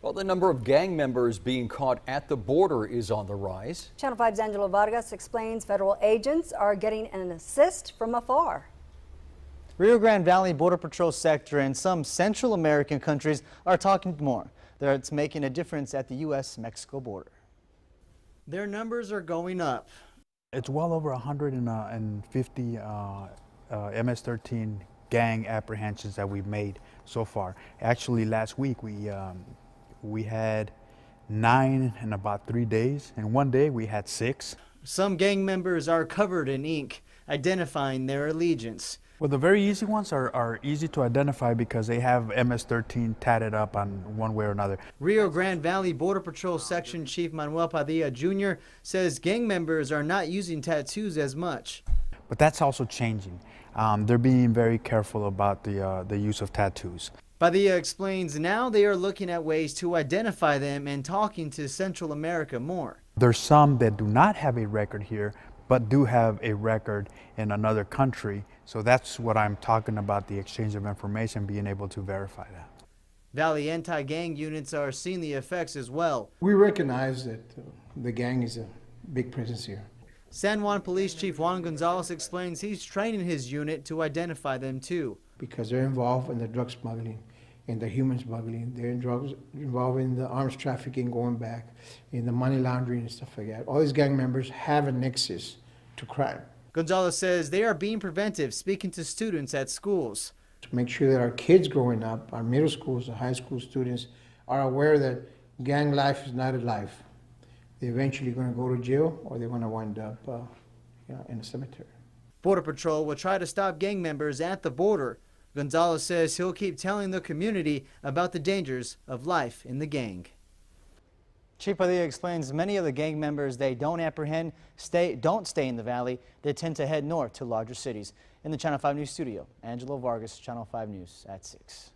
Well, the number of gang members being caught at the border is on the rise. Channel 5's Angelo Vargas explains federal agents are getting an assist from afar. Rio Grande Valley Border Patrol sector and some Central American countries are talking more. It's making a difference at the U.S.-Mexico border. Their numbers are going up. It's well over 150 MS-13 gang apprehensions that we've made so far. Actually, last week we had 9 in about 3 days, and one day we had 6. Some gang members are covered in ink, identifying their allegiance. Well, the very easy ones are easy to identify because they have MS-13 tatted up on one way or another. Rio Grande Valley Border Patrol Section Chief Manuel Padilla Jr. says gang members are not using tattoos as much. But that's also changing. They're being very careful about the use of tattoos. Padilla explains now they are looking at ways to identify them and talking to Central America more. There's some that do not have a record here, but do have a record in another country. So that's what I'm talking about, the exchange of information, being able to verify that. Valley anti-gang units are seeing the effects as well. We recognize that the gang is a big presence here. San Juan Police Chief Juan Gonzalez explains he's training his unit to identify them too. Because they're involved in the drug smuggling and the human smuggling. They're involved in the arms trafficking going back, in the money laundering and stuff like that. All these gang members have a nexus to crime. Gonzalez says they are being preventive, speaking to students at schools. To make sure that our kids growing up, our middle schools, the high school students, are aware that gang life is not a life. They're eventually going to go to jail or they're going to wind up in a cemetery. Border Patrol will try to stop gang members at the border. Gonzalez says he'll keep telling the community about the dangers of life in the gang. Chief Padilla explains many of the gang members they don't apprehend don't stay in the valley. They tend to head north to larger cities. In the Channel 5 News studio, Angelo Vargas, Channel 5 News at 6.